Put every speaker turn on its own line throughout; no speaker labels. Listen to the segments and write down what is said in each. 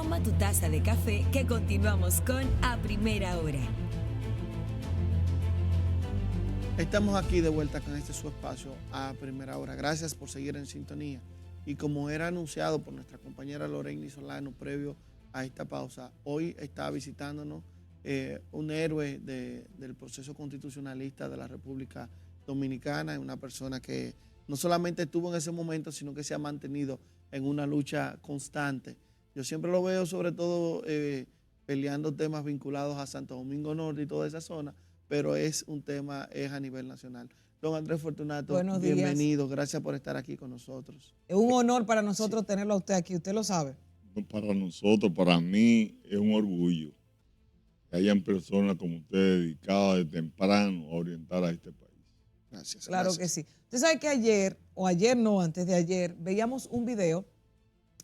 Toma tu taza de café que continuamos con A Primera Hora.
Estamos aquí de vuelta con este su espacio A Primera Hora. Gracias por seguir en sintonía. Y como era anunciado por nuestra compañera Lorena Solano previo a esta pausa, hoy está visitándonos un héroe del proceso constitucionalista de la República Dominicana, una persona que no solamente estuvo en ese momento, sino que se ha mantenido en una lucha constante. Yo siempre lo veo sobre todo peleando temas vinculados a Santo Domingo Norte y toda esa zona, pero es un tema, es a nivel nacional. Don Andrés Fortunato,
Buenos
bienvenido, gracias por estar aquí con nosotros.
Es un honor para nosotros tenerlo a usted aquí, usted lo sabe.
Para nosotros, para mí, es un orgullo que hayan personas como usted dedicadas de temprano a orientar a este país.
Gracias.
Claro que sí. Usted sabe que antes de ayer, veíamos un video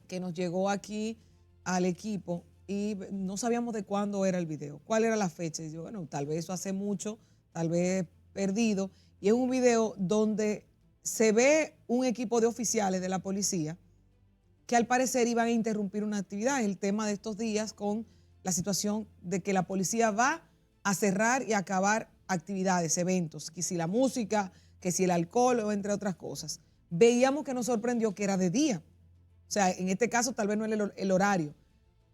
que nos llegó aquí al equipo y no sabíamos de cuándo era el video, cuál era la fecha. Y yo, bueno, tal vez eso hace mucho, tal vez perdido. Y es un video donde se ve un equipo de oficiales de la policía que al parecer iban a interrumpir una actividad. Es el tema de estos días con la situación de que la policía va a cerrar y acabar actividades, eventos, que si la música, que si el alcohol o entre otras cosas. Veíamos que nos sorprendió que era de día. O sea, en este caso tal vez no era el horario.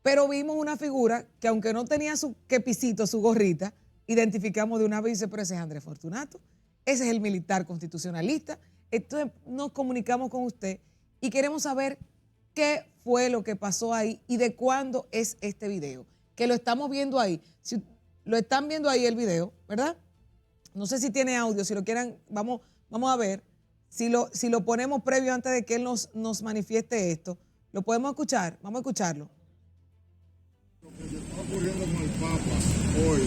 Pero vimos una figura que aunque no tenía su quepicito, su gorrita, identificamos de una vez y dice, pero ese es Andrés Fortunato. Ese es el militar constitucionalista. Entonces nos comunicamos con usted y queremos saber qué fue lo que pasó ahí y de cuándo es este video. Que lo estamos viendo ahí. Si lo están viendo ahí el video, ¿verdad? No sé si tiene audio, si lo quieran, vamos a ver. Si lo ponemos previo antes de que él nos manifieste esto, ¿lo podemos escuchar? Vamos a escucharlo.
Lo que se está ocurriendo con el Papa hoy,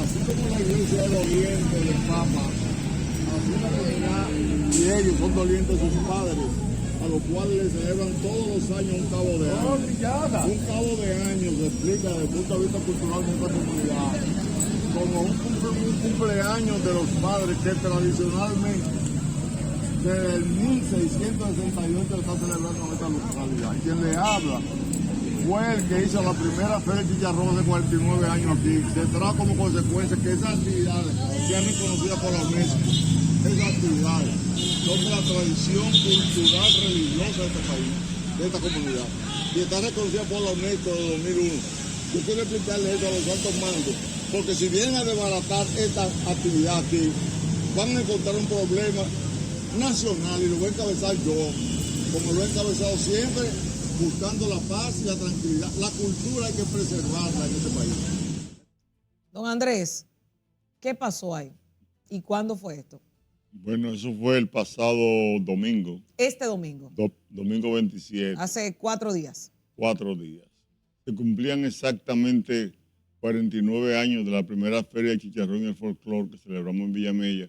así como la iglesia es doliente del Papa, así la comunidad y ellos son dolientes de sus padres, a los cuales le celebran todos los años un cabo de años. Un cabo de años se explica desde el punto de vista cultural de nuestra comunidad como un cumpleaños de los padres que tradicionalmente desde el 1668 está celebrando en esta localidad. Quien le habla fue el que hizo la primera feria de chicharrón de 49 años aquí. Se trajo como consecuencia que esas actividades sean reconocidas por la UNESCO. Esas actividades son de la tradición cultural religiosa de este país, de esta comunidad. Y está reconocida por la UNESCO de 2001. Yo quiero explicarle eso a los altos mandos, porque si vienen a desbaratar esta actividad aquí, van a encontrar un problema nacional y lo voy a encabezar yo, como lo he encabezado siempre, buscando la paz y la tranquilidad. La cultura hay que preservarla en este país.
Don Andrés, ¿qué pasó ahí? ¿Y cuándo fue esto?
Bueno, eso fue el pasado domingo.
Este domingo.
Domingo 27.
Hace 4 días.
4 días. Se cumplían exactamente 49 años de la primera Feria de Chicharrón y el Folclor que celebramos en Villamella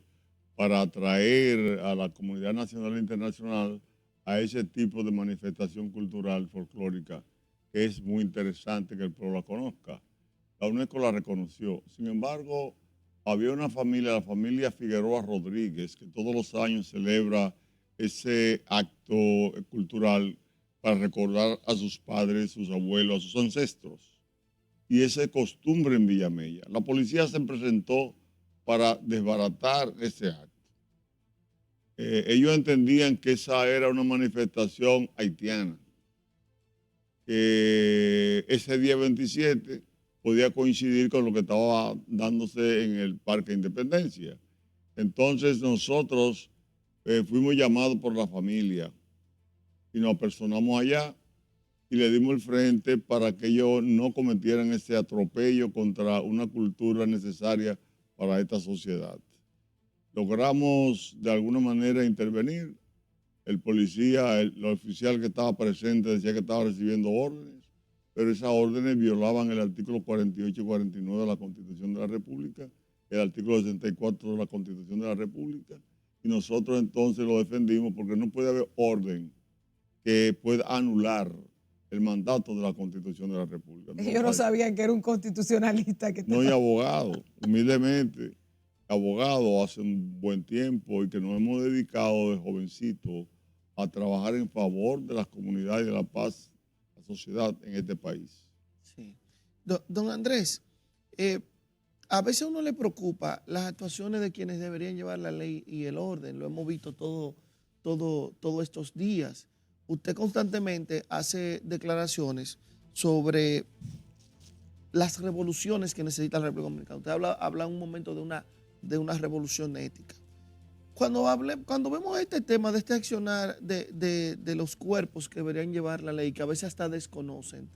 para atraer a la comunidad nacional e internacional a ese tipo de manifestación cultural folclórica que es muy interesante que el pueblo la conozca. La UNESCO la reconoció. Sin embargo, había una familia, la familia Figueroa Rodríguez, que todos los años celebra ese acto cultural para recordar a sus padres, sus abuelos, a sus ancestros. Y esa costumbre en Villamella. La policía se presentó para desbaratar ese acto. Ellos entendían que esa era una manifestación haitiana, que ese día 27 podía coincidir con lo que estaba dándose en el Parque Independencia. Entonces nosotros fuimos llamados por la familia y nos apersonamos allá y le dimos el frente para que ellos no cometieran ese atropello contra una cultura necesaria para esta sociedad. Logramos de alguna manera intervenir. El policía, el oficial que estaba presente decía que estaba recibiendo órdenes, pero esas órdenes violaban el artículo 48 y 49 de la Constitución de la República, el artículo 64 de la Constitución de la República, y nosotros entonces lo defendimos porque no puede haber orden que pueda anular el mandato de la Constitución de la República.
Ellos no sabían que era un constitucionalista. Que
no, y abogado, humildemente, abogado hace un buen tiempo y que nos hemos dedicado de jovencito a trabajar en favor de las comunidades y de la paz, la sociedad en este país.
Sí. Don Andrés, a veces a uno le preocupa las actuaciones de quienes deberían llevar la ley y el orden. Lo hemos visto todos estos días. Usted constantemente hace declaraciones sobre las revoluciones que necesita la República Dominicana. Usted habla en un momento de una revolución ética. Cuando vemos este tema de este accionar de los cuerpos que deberían llevar la ley, que a veces hasta desconocen,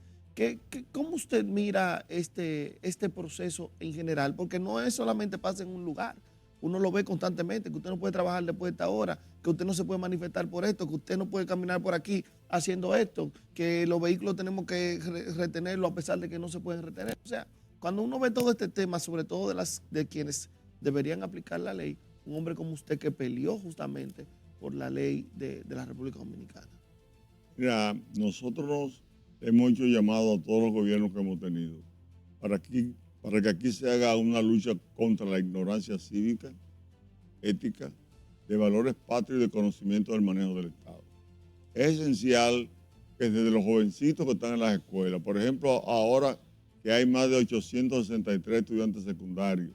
¿cómo usted mira este proceso en general? Porque no es solamente pasa en un lugar, uno lo ve constantemente, que usted no puede trabajar después de esta hora, que usted no se puede manifestar por esto, que usted no puede caminar por aquí haciendo esto, que los vehículos tenemos que retenerlo a pesar de que no se pueden retener. O sea, cuando uno ve todo este tema, sobre todo de quienes deberían aplicar la ley, un hombre como usted que peleó justamente por la ley de la República Dominicana.
Mira, nosotros hemos hecho llamado a todos los gobiernos que hemos tenido para que aquí se haga una lucha contra la ignorancia cívica, ética, de valores patrios y de conocimiento del manejo del Estado. Es esencial que desde los jovencitos que están en las escuelas, por ejemplo, ahora que hay más de 863 estudiantes secundarios,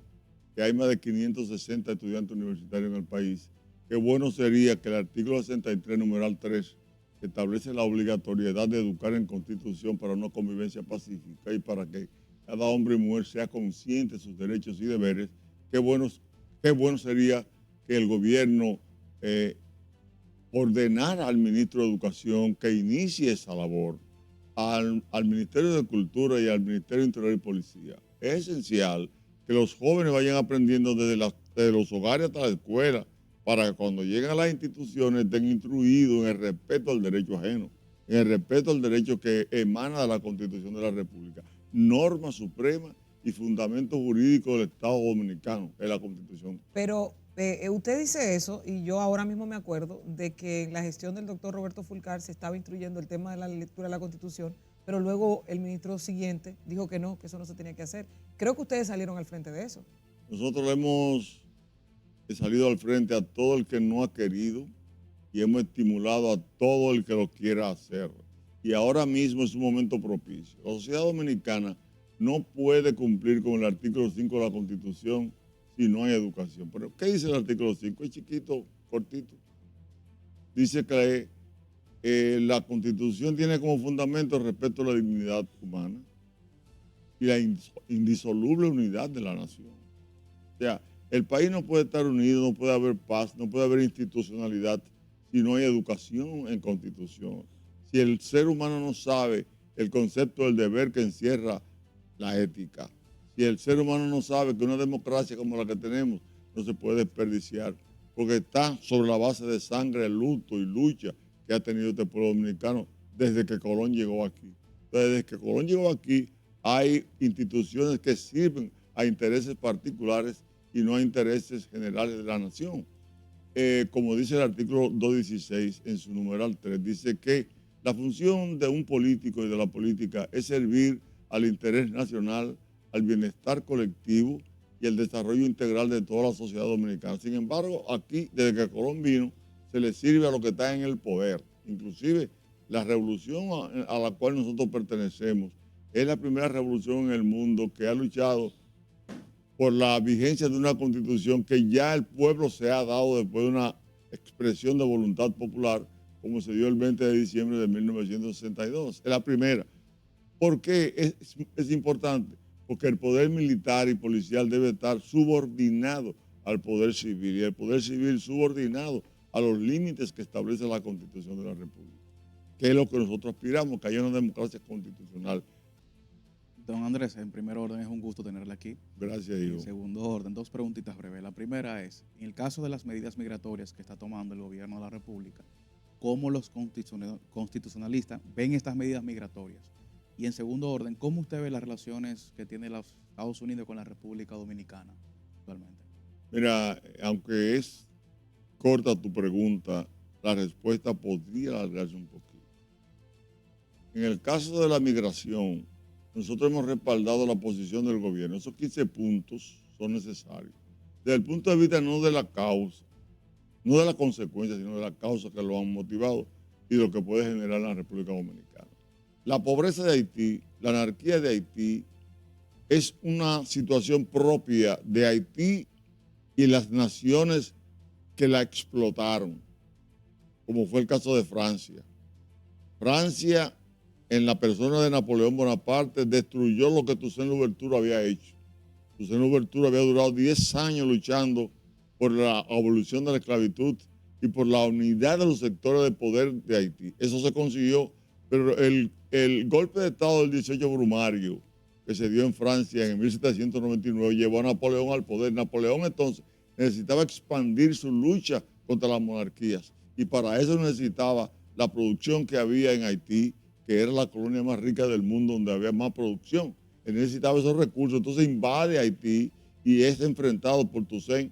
que hay más de 560 estudiantes universitarios en el país, qué bueno sería que el artículo 63, numeral 3, que establece la obligatoriedad de educar en Constitución para una convivencia pacífica y para que cada hombre y mujer sea consciente de sus derechos y deberes, qué bueno sería que el gobierno ordenara al ministro de Educación que inicie esa labor, al Ministerio de Cultura y al Ministerio de Interior y Policía. Es esencial que los jóvenes vayan aprendiendo desde los hogares hasta la escuela, para que cuando lleguen a las instituciones estén instruidos en el respeto al derecho ajeno, en el respeto al derecho que emana de la Constitución de la República, norma suprema y fundamento jurídico del Estado Dominicano, es la Constitución.
Pero usted dice eso y yo ahora mismo me acuerdo de que en la gestión del doctor Roberto Fulcar se estaba instruyendo el tema de la lectura de la Constitución, pero luego el ministro siguiente dijo que no, que eso no se tenía que hacer. Creo que ustedes salieron al frente de eso.
Nosotros hemos salido al frente a todo el que no ha querido y hemos estimulado a todo el que lo quiera hacer. Y ahora mismo es un momento propicio. La sociedad dominicana no puede cumplir con el artículo 5 de la Constitución si no hay educación. Pero ¿qué dice el artículo 5? Es chiquito, cortito. Dice que la Constitución tiene como fundamento el respeto a la dignidad humana y la indisoluble unidad de la nación. O sea, el país no puede estar unido, no puede haber paz, no puede haber institucionalidad si no hay educación en Constitución. Si el ser humano no sabe el concepto del deber que encierra la ética, si el ser humano no sabe que una democracia como la que tenemos no se puede desperdiciar, porque está sobre la base de sangre, luto y lucha que ha tenido este pueblo dominicano desde que Colón llegó aquí. Entonces, desde que Colón llegó aquí, hay instituciones que sirven a intereses particulares y no a intereses generales de la nación. Como dice el artículo 216 en su numeral 3, dice que la función de un político y de la política es servir al interés nacional, al bienestar colectivo y al desarrollo integral de toda la sociedad dominicana. Sin embargo, aquí, desde que Colón vino, se le sirve a lo que está en el poder. Inclusive, la revolución a la cual nosotros pertenecemos es la primera revolución en el mundo que ha luchado por la vigencia de una constitución que ya el pueblo se ha dado después de una expresión de voluntad popular, como se dio el 20 de diciembre de 1962. Es la primera. ¿Por qué es importante? Porque el poder militar y policial debe estar subordinado al poder civil y el poder civil subordinado a los límites que establece la Constitución de la República, que es lo que nosotros aspiramos, que haya una democracia constitucional.
Don Andrés, en primer orden es un gusto tenerle aquí.
Gracias, hijo.
En segundo orden, dos preguntitas breves. La primera es, en el caso de las medidas migratorias que está tomando el gobierno de la República, ¿cómo los constitucionalistas ven estas medidas migratorias? Y en segundo orden, ¿cómo usted ve las relaciones que tiene los Estados Unidos con la República Dominicana actualmente?
Mira, aunque es corta tu pregunta, la respuesta podría alargarse un poquito. En el caso de la migración, nosotros hemos respaldado la posición del gobierno. Esos 15 puntos son necesarios. Desde el punto de vista no de la causa, no de la consecuencia, sino de la causa que lo han motivado y de lo que puede generar en la República Dominicana. La pobreza de Haití, la anarquía de Haití, es una situación propia de Haití y las naciones que la explotaron, como fue el caso de Francia. Francia, en la persona de Napoleón Bonaparte, destruyó lo que Toussaint Louverture había hecho. Toussaint Louverture había durado 10 años luchando por la abolición de la esclavitud y por la unidad de los sectores de poder de Haití. Eso se consiguió, pero el golpe de Estado del 18 Brumario, que se dio en Francia en 1799, llevó a Napoleón al poder. Napoleón entonces necesitaba expandir su lucha contra las monarquías y para eso necesitaba la producción que había en Haití, que era la colonia más rica del mundo donde había más producción. Él necesitaba esos recursos, entonces invade Haití y es enfrentado por Toussaint.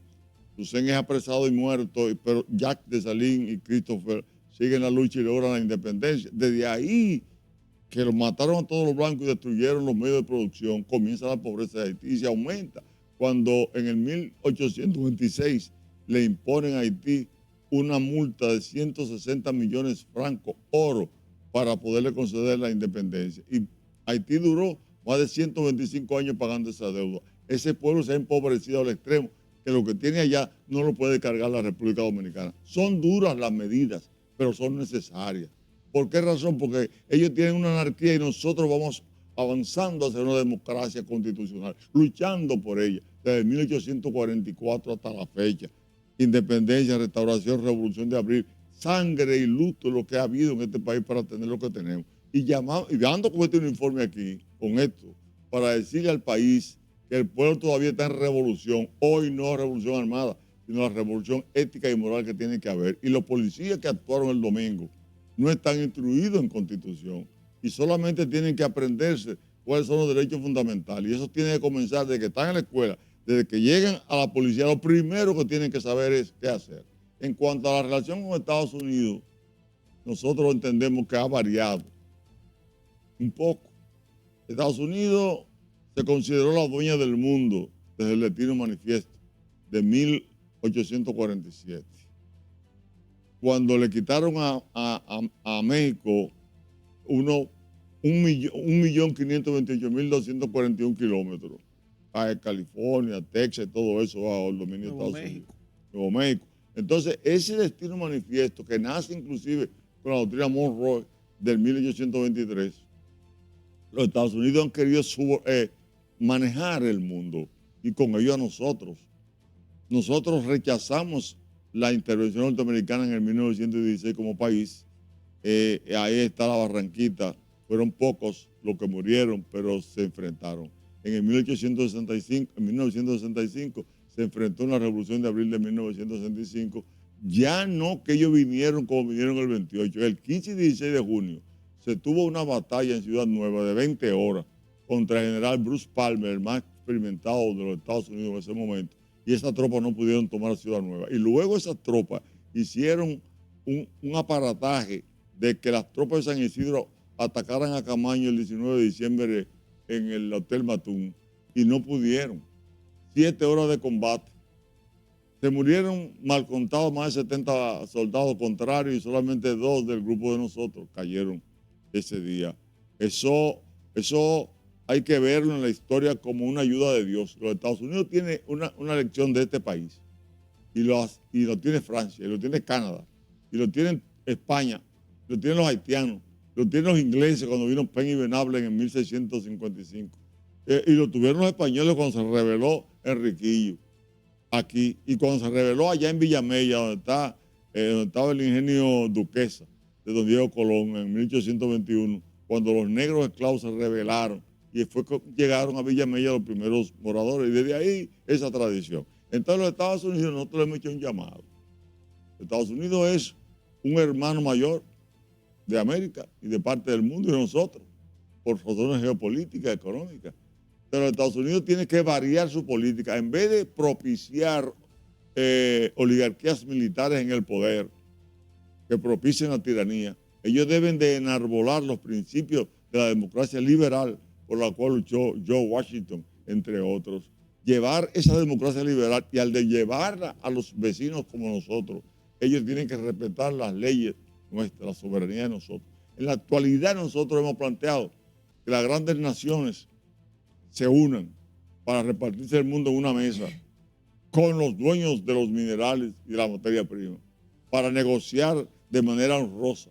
Toussaint es apresado y muerto, pero Jacques Dessalines y Christopher siguen la lucha y logran la independencia. Desde ahí, que lo mataron a todos los blancos y destruyeron los medios de producción, comienza la pobreza de Haití y se aumenta cuando en el 1826 le imponen a Haití una multa de 160 millones de francos oro para poderle conceder la independencia. Y Haití duró más de 125 años pagando esa deuda. Ese pueblo se ha empobrecido al extremo que lo que tiene allá no lo puede cargar la República Dominicana. Son duras las medidas, pero son necesarias. ¿Por qué razón? Porque ellos tienen una anarquía y nosotros vamos avanzando hacia una democracia constitucional, luchando por ella, desde 1844 hasta la fecha. Independencia, restauración, revolución de abril, sangre y luto lo que ha habido en este país para tener lo que tenemos. Y ando con este uniforme aquí, con esto, para decirle al país que el pueblo todavía está en revolución. Hoy no revolución armada, sino la revolución ética y moral que tiene que haber. Y los policías que actuaron el domingo no están instruidos en Constitución y solamente tienen que aprenderse cuáles son los derechos fundamentales. Y eso tiene que comenzar desde que están en la escuela, desde que llegan a la policía. Lo primero que tienen que saber es qué hacer. En cuanto a la relación con Estados Unidos, nosotros entendemos que ha variado un poco. Estados Unidos se consideró la dueña del mundo desde el Destino Manifiesto de 1847. Cuando le quitaron a México 1.528.241 kilómetros, a California, Texas, todo eso bajo el dominio de Estados Unidos. Nuevo México. Entonces, ese Destino Manifiesto, que nace inclusive con la doctrina Monroe del 1823, los Estados Unidos han querido manejar el mundo y con ello a nosotros. Nosotros rechazamos la intervención norteamericana en el 1916 como país. Ahí está la Barranquita. Fueron pocos los que murieron, pero se enfrentaron. En 1965 se enfrentó en la Revolución de Abril de 1965. Ya no que ellos vinieron como vinieron el 28. El 15 y 16 de junio se tuvo una batalla en Ciudad Nueva de 20 horas contra el general Bruce Palmer, el más experimentado de los Estados Unidos en ese momento. Y esas tropas no pudieron tomar Ciudad Nueva. Y luego esas tropas hicieron un aparataje de que las tropas de San Isidro atacaran a Camaño el 19 de diciembre en el Hotel Matún y no pudieron. 7 horas de combate. Se murieron mal contados más de 70 soldados contrarios y solamente 2 del grupo de nosotros cayeron ese día. Eso hay que verlo en la historia como una ayuda de Dios. Los Estados Unidos tienen una lección de este país y lo tiene Francia, y lo tiene Canadá, y lo tiene España, lo tienen los haitianos, lo tienen los ingleses cuando vino Penn y Venables en 1655. Y lo tuvieron los españoles cuando se rebeló Enriquillo aquí y cuando se rebeló allá en Villamella, donde estaba el ingenio Duquesa de don Diego Colón en 1821, cuando los negros esclavos se rebelaron y fue que llegaron a Villamella los primeros moradores y desde ahí esa tradición. Entonces los Estados Unidos nosotros le hemos hecho un llamado. Estados Unidos es un hermano mayor de América y de parte del mundo y de nosotros, por razones geopolíticas, económicas. Pero Estados Unidos tiene que variar su política. En vez de propiciar oligarquías militares en el poder que propicien la tiranía, ellos deben de enarbolar los principios de la democracia liberal por la cual luchó George Washington, entre otros. Llevar esa democracia liberal y al de llevarla a los vecinos como nosotros, ellos tienen que respetar las leyes nuestras, la soberanía de nosotros. En la actualidad nosotros hemos planteado que las grandes naciones se unan para repartirse el mundo en una mesa con los dueños de los minerales y de la materia prima, para negociar de manera honrosa.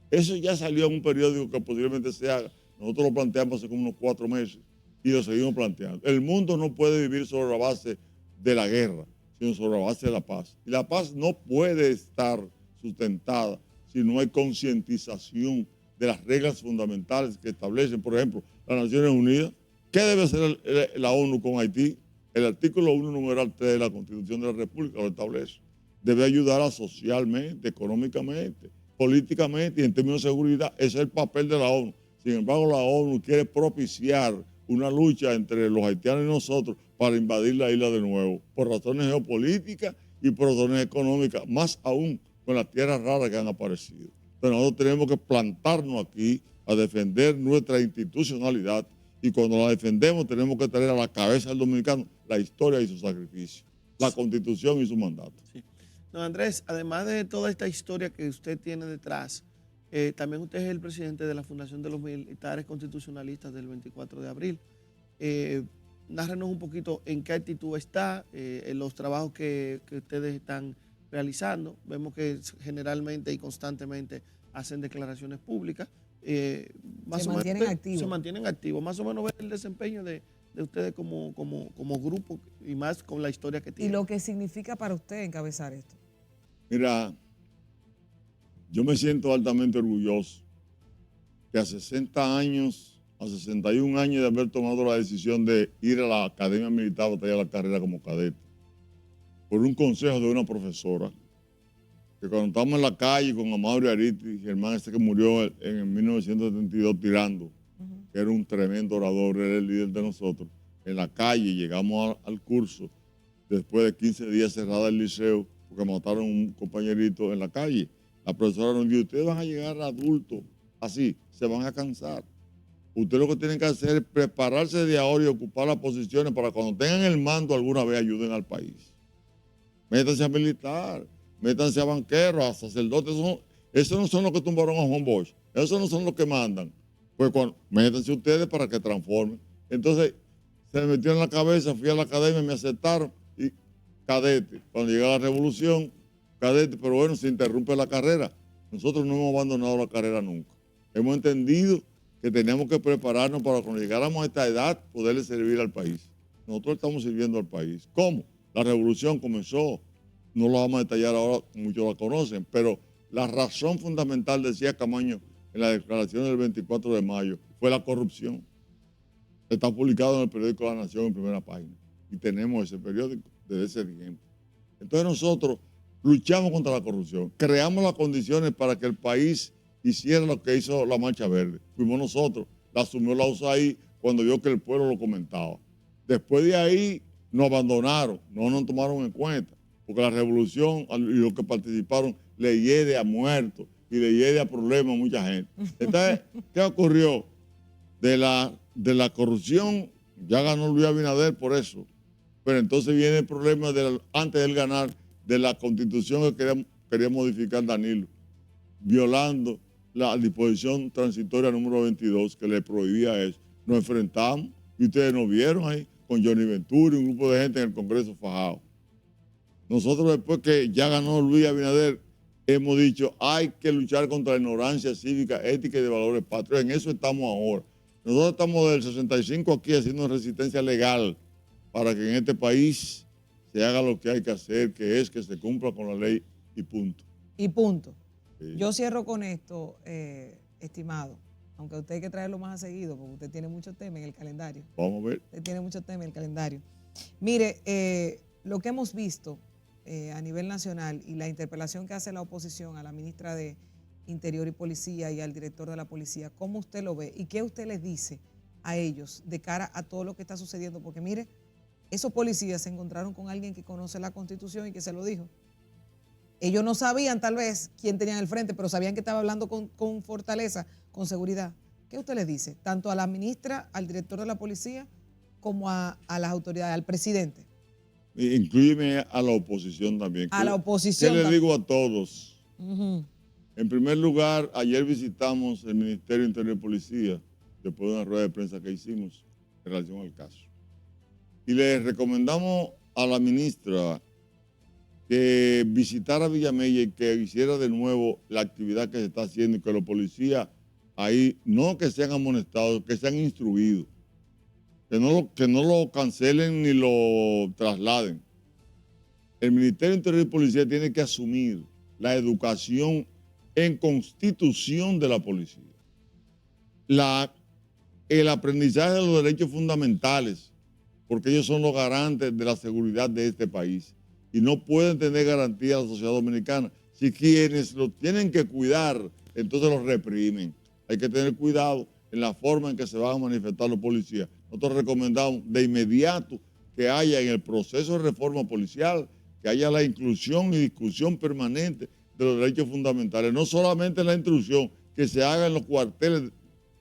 Eso ya salió en un periódico que posiblemente se haga. Nosotros lo planteamos hace como unos 4 meses y lo seguimos planteando. El mundo no puede vivir sobre la base de la guerra, sino sobre la base de la paz. Y la paz no puede estar sustentada si no hay concientización de las reglas fundamentales que establecen, por ejemplo, las Naciones Unidas. ¿Qué debe hacer la ONU con Haití? El artículo 1, numeral 3 de la Constitución de la República lo establece. Debe ayudar socialmente, económicamente, políticamente y en términos de seguridad. Ese es el papel de la ONU. Sin embargo, la ONU quiere propiciar una lucha entre los haitianos y nosotros para invadir la isla de nuevo, por razones geopolíticas y por razones económicas, más aún con las tierras raras que han aparecido. Pero nosotros tenemos que plantarnos aquí a defender nuestra institucionalidad y cuando la defendemos tenemos que tener a la cabeza del dominicano la historia y su sacrificio, la Constitución y su mandato.
Sí. Don Andrés, además de toda esta historia que usted tiene detrás, también usted es el presidente de la Fundación de los Militares Constitucionalistas del 24 de abril. Nárrenos un poquito en qué actitud está, en los trabajos que ustedes están realizando. Vemos que generalmente y constantemente hacen declaraciones públicas. Se mantienen activos. Más o menos ver el desempeño de ustedes como grupo y más con la historia que tienen.
¿Y lo que significa para usted encabezar esto?
Mira, yo me siento altamente orgulloso que a 60 años, a 61 años de haber tomado la decisión de ir a la Academia Militar a batallar la carrera como cadete, por un consejo de una profesora, que cuando estábamos en la calle con Amaury Ariti, Germán que murió en 1972 tirando, que era un tremendo orador, era el líder de nosotros, en la calle llegamos al curso, después de 15 días cerrada el liceo, porque mataron a un compañerito en la calle. La profesora nos dijo, ustedes van a llegar adultos, así, se van a cansar. Ustedes lo que tienen que hacer es prepararse de ahora y ocupar las posiciones para cuando tengan el mando alguna vez ayuden al país. Métanse a militar, métanse a banqueros, a sacerdotes. Esos no son los que tumbaron a Juan Bosch. Esos no son los que mandan. Pues métanse ustedes para que transformen. Entonces, se me metió en la cabeza, fui a la academia, me aceptaron y cadete. Cuando llega la revolución, cadete, pero bueno, se interrumpe la carrera. Nosotros no hemos abandonado la carrera nunca. Hemos entendido que teníamos que prepararnos para cuando llegáramos a esta edad poderle servir al país. Nosotros estamos sirviendo al país. ¿Cómo? La revolución comenzó, no lo vamos a detallar ahora, muchos la conocen, pero la razón fundamental, decía Camaño en la declaración del 24 de mayo, fue la corrupción. Está publicado en el periódico La Nación en primera página y tenemos ese periódico desde ese tiempo. Entonces nosotros luchamos contra la corrupción, creamos las condiciones para que el país hiciera lo que hizo la Marcha Verde. Fuimos nosotros, la asumió la USAID cuando vio que el pueblo lo comentaba. Después de ahí nos abandonaron, no nos tomaron en cuenta, porque la revolución y los que participaron le hiede a muertos y le hiede a problemas a mucha gente. Entonces, ¿qué ocurrió? De la corrupción ya ganó Luis Abinader por eso, pero entonces viene el problema antes de él ganar de la constitución que quería modificar Danilo, violando la disposición transitoria número 22 que le prohibía eso. Nos enfrentamos y ustedes nos vieron ahí con Johnny Ventura y un grupo de gente en el Congreso fajado. Nosotros después que ya ganó Luis Abinader hemos dicho hay que luchar contra la ignorancia cívica, ética y de valores patrios. En eso estamos ahora. Nosotros estamos del 65 aquí haciendo resistencia legal para que en este país se haga lo que hay que hacer, que es que se cumpla con la ley y punto.
Y punto.
Sí.
Yo cierro con esto, estimado, aunque usted hay que traerlo más a seguido, porque usted tiene muchos temas en el calendario.
Vamos a ver.
Usted tiene muchos temas en el calendario. Mire, lo que hemos visto a nivel nacional y la interpelación que hace la oposición a la ministra de Interior y Policía y al director de la policía, ¿cómo usted lo ve? ¿Y qué usted les dice a ellos de cara a todo lo que está sucediendo? Porque mire, esos policías se encontraron con alguien que conoce la Constitución y que se lo dijo. Ellos no sabían tal vez quién tenían al frente, pero sabían que estaba hablando con fortaleza, con seguridad. ¿Qué usted les dice? Tanto a la ministra, al director de la policía, como a las autoridades, al presidente.
Inclúyeme a la oposición también.
A la oposición.
¿Qué le digo a todos? En primer lugar, ayer visitamos el Ministerio de Interior y Policía, después de una rueda de prensa que hicimos en relación al caso. Y le recomendamos a la ministra que visitara Villamella y que hiciera de nuevo la actividad que se está haciendo y que los policías ahí, no que sean amonestados, que sean instruidos, que no lo cancelen ni lo trasladen. El Ministerio de Interior y Policía tiene que asumir la educación en constitución de la policía, el aprendizaje de los derechos fundamentales, porque ellos son los garantes de la seguridad de este país y no pueden tener garantía a la sociedad dominicana. Si quienes lo tienen que cuidar, entonces los reprimen. Hay que tener cuidado en la forma en que se van a manifestar los policías. Nosotros recomendamos de inmediato que haya en el proceso de reforma policial, que haya la inclusión y discusión permanente de los derechos fundamentales, no solamente la instrucción, que se haga en los cuarteles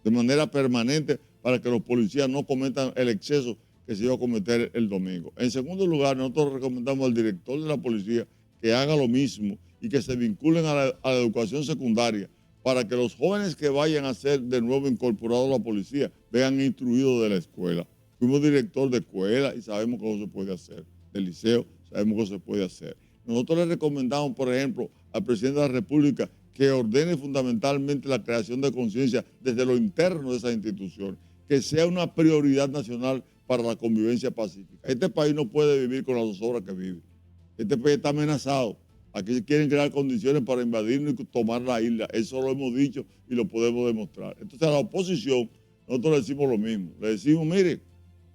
de manera permanente para que los policías no cometan el exceso que se iba a cometer el domingo. En segundo lugar, nosotros recomendamos al director de la policía que haga lo mismo y que se vinculen a la educación secundaria para que los jóvenes que vayan a ser de nuevo incorporados a la policía vengan instruidos de la escuela. Fuimos director de escuela y sabemos que eso se puede hacer, del liceo sabemos que se puede hacer. Nosotros le recomendamos, por ejemplo, al presidente de la República que ordene fundamentalmente la creación de conciencia desde lo interno de esas instituciones, que sea una prioridad nacional para la convivencia pacífica. Este país no puede vivir con las zozobras que vive. Este país está amenazado. Aquí quieren crear condiciones para invadirnos y tomar la isla. Eso lo hemos dicho y lo podemos demostrar. Entonces, a la oposición, nosotros le decimos lo mismo. Le decimos, mire,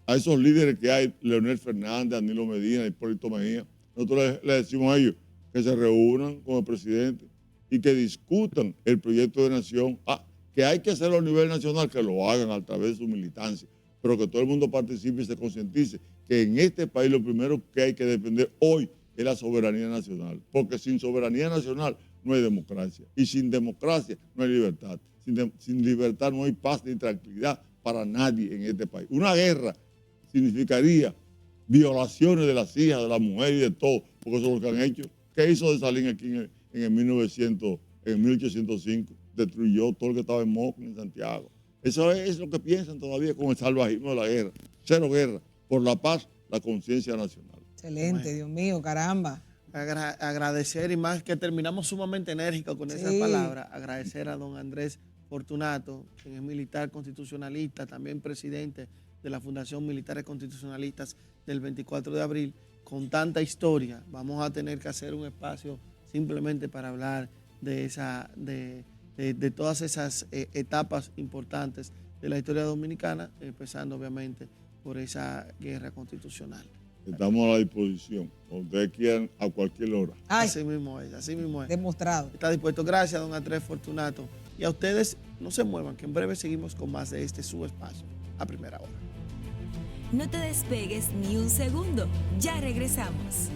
a esos líderes que hay, Leonel Fernández, Danilo Medina, Hipólito Mejía, nosotros le decimos a ellos que se reúnan con el presidente y que discutan el proyecto de nación. Que hay que hacerlo a nivel nacional, que lo hagan a través de su militancia, pero que todo el mundo participe y se concientice que en este país lo primero que hay que defender hoy es la soberanía nacional, porque sin soberanía nacional no hay democracia, y sin democracia no hay libertad. Sin libertad no hay paz ni tranquilidad para nadie en este país. Una guerra significaría violaciones de las hijas, de las mujeres y de todo, porque eso es lo que han hecho. ¿Qué hizo Dessalines aquí en el 1805? Destruyó todo lo que estaba en Moca, en Santiago. Eso es lo que piensan todavía con el salvajismo de la guerra. Cero guerra, por la paz, la conciencia nacional.
Excelente, Dios mío, caramba.
Agradecer, y más que terminamos sumamente enérgicos con esas palabras, agradecer a don Andrés Fortunato, quien es militar constitucionalista, también presidente de la Fundación Militares Constitucionalistas del 24 de abril, con tanta historia. Vamos a tener que hacer un espacio simplemente para hablar de todas esas etapas importantes de la historia dominicana, empezando obviamente por esa guerra constitucional.
Estamos a la disposición, cuando ustedes quieran, a cualquier hora.
Así mismo es, así mismo es.
Demostrado.
Está dispuesto. Gracias, don Andrés Fortunato. Y a ustedes, no se muevan, que en breve seguimos con más de su espacio, a primera hora.
No te despegues ni un segundo. Ya regresamos.